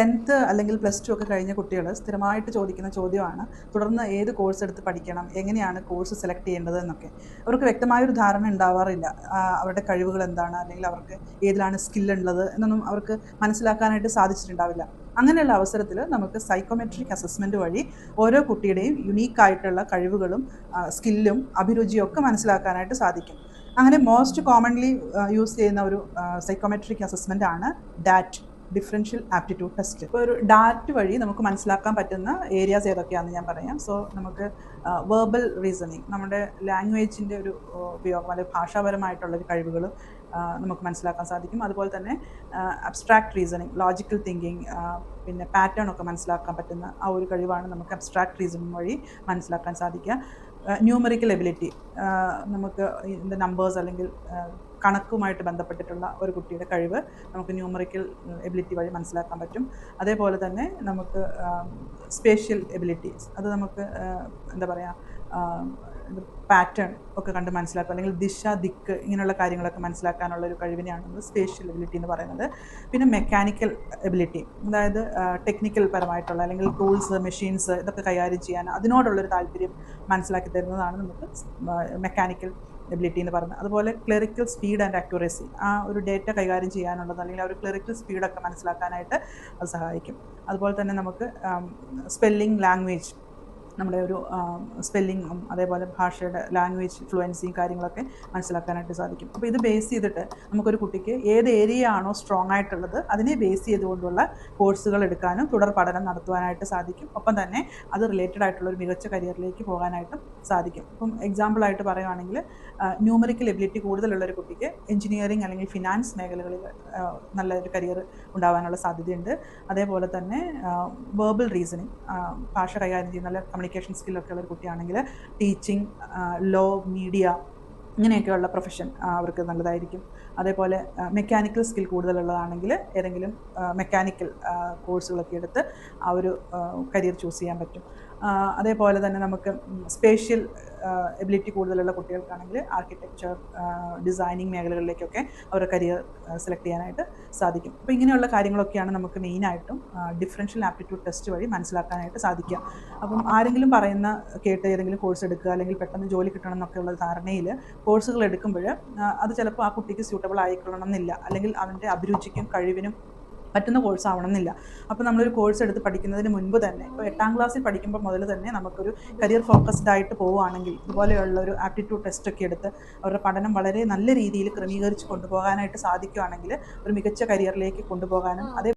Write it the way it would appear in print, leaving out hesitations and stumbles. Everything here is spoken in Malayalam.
10th അല്ലെങ്കിൽ +2 ഒക്കെ കഴിഞ്ഞ കുട്ടികൾ സ്ഥിരമായിട്ട് ചോദിക്കുന്ന ചോദ്യമാണ് തുടർന്ന് ഏത് കോഴ്സ് എടുത്ത് പഠിക്കണം, എങ്ങനെയാണ് കോഴ്സ് സെലക്ട് ചെയ്യേണ്ടത് എന്നൊക്കെ. അവർക്ക് വ്യക്തമായൊരു ധാരണ ഉണ്ടാവാറില്ല. അവരുടെ കഴിവുകൾ എന്താണ്, അല്ലെങ്കിൽ അവർക്ക് ഏതിലാണ് സ്കില്ലുള്ളത് എന്നൊന്നും അവർക്ക് മനസ്സിലാക്കാനായിട്ട് സാധിച്ചിട്ടുണ്ടാവില്ല. അങ്ങനെയുള്ള അവസരത്തിൽ നമുക്ക് സൈക്കോമെട്രിക് അസസ്മെൻറ്റ് വഴി ഓരോ കുട്ടിയുടെയും യുണീക്കായിട്ടുള്ള കഴിവുകളും സ്കില്ലും അഭിരുചിയും ഒക്കെ മനസ്സിലാക്കാനായിട്ട് സാധിക്കും. അങ്ങനെ മോസ്റ്റ് കോമൺലി യൂസ് ചെയ്യുന്ന ഒരു സൈക്കോമെട്രിക് അസസ്മെൻ്റ് ആണ് DAT, ഡിഫറൻഷ്യൽ ആപ്റ്റിറ്റ്യൂഡ് ടെസ്റ്റ്. ഇപ്പോൾ ഒരു ഡാറ്റ് വഴി നമുക്ക് മനസ്സിലാക്കാൻ പറ്റുന്ന ഏരിയാസ് ഏതൊക്കെയാണെന്ന് ഞാൻ പറയാം. സോ നമുക്ക് വെർബൽ റീസണിങ്, നമ്മുടെ ലാംഗ്വേജിൻ്റെ ഒരു ഉപയോഗം അല്ലെങ്കിൽ ഭാഷാപരമായിട്ടുള്ളൊരു കഴിവുകൾ നമുക്ക് മനസ്സിലാക്കാൻ സാധിക്കും. അതുപോലെ തന്നെ അബ്സ്ട്രാക്ട് റീസണിങ്, ലോജിക്കൽ തിങ്കിങ്, പിന്നെ പാറ്റേൺ ഒക്കെ മനസ്സിലാക്കാൻ പറ്റുന്ന ആ ഒരു കഴിവാണ് നമുക്ക് അബ്സ്ട്രാക്ട് റീസണിങ് വഴി മനസ്സിലാക്കാൻ സാധിക്കുക. ന്യൂമറിക്കൽ എബിലിറ്റി, നമുക്ക് ഇതിൻ്റെ നമ്പേഴ്സ് അല്ലെങ്കിൽ കണക്കുമായിട്ട് ബന്ധപ്പെട്ടിട്ടുള്ള ഒരു കുട്ടിയുടെ കഴിവ് നമുക്ക് ന്യൂമറിക്കൽ എബിലിറ്റി വഴി മനസ്സിലാക്കാൻ പറ്റും. അതേപോലെ തന്നെ നമുക്ക് സ്പേഷ്യൽ എബിലിറ്റീസ്, അത് നമുക്ക് എന്താ പറയുക, പാറ്റേൺ ഒക്കെ കണ്ട് മനസ്സിലാക്കുക, അല്ലെങ്കിൽ ദിശ, ദിക്ക്, ഇങ്ങനെയുള്ള കാര്യങ്ങളൊക്കെ മനസ്സിലാക്കാനുള്ള ഒരു കഴിവിനെയാണ് നമ്മൾ സ്പേഷ്യൽ എബിലിറ്റി എന്ന് പറയുന്നത്. പിന്നെ മെക്കാനിക്കൽ എബിലിറ്റി, അതായത് ടെക്നിക്കൽ പരമായിട്ടുള്ള അല്ലെങ്കിൽ ടൂൾസ്, മെഷീൻസ് ഇതൊക്കെ കൈകാര്യം ചെയ്യാൻ അതിനോടുള്ളൊരു താല്പര്യം മനസ്സിലാക്കി തരുന്നതാണ് നമുക്ക് മെക്കാനിക്കൽ എബിലിറ്റി എന്ന് പറയുന്നത്. അതുപോലെ ക്ലറിക്കൽ സ്പീഡ് ആൻഡ് അക്യുറസി, ആ ഒരു ഡേറ്റ കൈകാര്യം ചെയ്യാനുള്ളത് അല്ലെങ്കിൽ ആ ഒരു ക്ലറിക്കൽ സ്പീഡൊക്കെ മനസ്സിലാക്കാനായിട്ട് അത് സഹായിക്കും. അതുപോലെ തന്നെ നമുക്ക് സ്പെല്ലിംഗ്, ലാംഗ്വേജ്, നമ്മുടെ ഒരു സ്പെല്ലിങ്ങും അതേപോലെ ഭാഷയുടെ ലാംഗ്വേജ് ഫ്ലുവൻസിയും കാര്യങ്ങളൊക്കെ മനസ്സിലാക്കാനായിട്ട് സാധിക്കും. അപ്പോൾ ഇത് ബേസ് ചെയ്തിട്ട് നമുക്കൊരു കുട്ടിക്ക് ഏത് ഏരിയ ആണോ സ്ട്രോങ് ആയിട്ടുള്ളത് അതിനെ ബേസ് ചെയ്തുകൊണ്ടുള്ള കോഴ്സുകൾ എടുക്കാനും തുടർ പഠനം നടത്തുവാനായിട്ട് സാധിക്കും. ഒപ്പം തന്നെ അത് റിലേറ്റഡ് ആയിട്ടുള്ള ഒരു മികച്ച കരിയറിലേക്ക് പോകാനായിട്ടും സാധിക്കും. ഇപ്പം എക്സാമ്പിളായിട്ട് പറയുകയാണെങ്കിൽ ന്യൂമറിക്കൽ എബിലിറ്റി കൂടുതലുള്ളൊരു കുട്ടിക്ക് എഞ്ചിനീയറിംഗ് അല്ലെങ്കിൽ ഫിനാൻസ് മേഖലകളിൽ നല്ലൊരു കരിയർ ഉണ്ടാകാനുള്ള സാധ്യതയുണ്ട്. അതേപോലെ തന്നെ വെർബൽ റീസണിങ്, ഭാഷ കൈകാര്യം ചെയ്യുന്ന നല്ല കമ്മ്യൂണിക്കേഷൻ സ്കില്ലൊക്കെ ഉള്ളൊരു കുട്ടിയാണെങ്കിൽ ടീച്ചിങ്, ലോ, മീഡിയ, ഇങ്ങനെയൊക്കെയുള്ള പ്രൊഫഷൻ അവർക്ക് നല്ലതായിരിക്കും. അതേപോലെ മെക്കാനിക്കൽ സ്കിൽ കൂടുതലുള്ളതാണെങ്കിൽ ഏതെങ്കിലും മെക്കാനിക്കൽ കോഴ്സുകളൊക്കെ എടുത്ത് ആ ഒരു കരിയർ ചൂസ് ചെയ്യാൻ പറ്റും. അതേപോലെ തന്നെ നമുക്ക് സ്പേഷ്യൽ എബിലിറ്റി കൂടുതലുള്ള കുട്ടികൾക്കാണെങ്കിൽ ആർക്കിടെക്ചർ, ഡിസൈനിങ് മേഖലകളിലേക്കൊക്കെ അവരുടെ കരിയർ സെലക്ട് ചെയ്യാനായിട്ട് സാധിക്കും. അപ്പോൾ ഇങ്ങനെയുള്ള കാര്യങ്ങളൊക്കെയാണ് നമുക്ക് മെയിനായിട്ടും ഡിഫറൻഷ്യൽ ആപ്റ്റിറ്റ്യൂഡ് ടെസ്റ്റ് വഴി മനസ്സിലാക്കാനായിട്ട് സാധിക്കുക. അപ്പം ആരെങ്കിലും കേട്ട് ഏതെങ്കിലും കോഴ്സ് എടുക്കുക അല്ലെങ്കിൽ പെട്ടെന്ന് ജോലി കിട്ടണം എന്നൊക്കെയുള്ള ധാരണയിൽ കോഴ്സുകൾ എടുക്കുമ്പോൾ അത് ചിലപ്പോൾ ആ കുട്ടിക്ക് സ്യൂട്ടബിൾ ആയിക്കൊള്ളണം എന്നില്ല, അല്ലെങ്കിൽ അവൻ്റെ അഭിരുചിക്കും കഴിവിനും പറ്റുന്ന കോഴ്സ് ആവണമെന്നില്ല. അപ്പോൾ നമ്മളൊരു കോഴ്സ് എടുത്ത് പഠിക്കുന്നതിന് മുൻപ് തന്നെ, ഇപ്പോൾ 8ാം ക്ലാസ്സിൽ പഠിക്കുമ്പോൾ മുതൽ തന്നെ നമുക്കൊരു കരിയർ ഫോക്കസ്ഡ് ആയിട്ട് പോവുകയാണെങ്കിൽ ഇതുപോലെയുള്ള ഒരു ആപ്റ്റിറ്റ്യൂഡ് ടെസ്റ്റൊക്കെ എടുത്ത് അവരുടെ പഠനം വളരെ നല്ല രീതിയിൽ ക്രമീകരിച്ച് കൊണ്ടുപോകാനായിട്ട് സാധിക്കുകയാണെങ്കിൽ ഒരു മികച്ച കരിയറിലേക്ക് കൊണ്ടുപോകാനും അതേ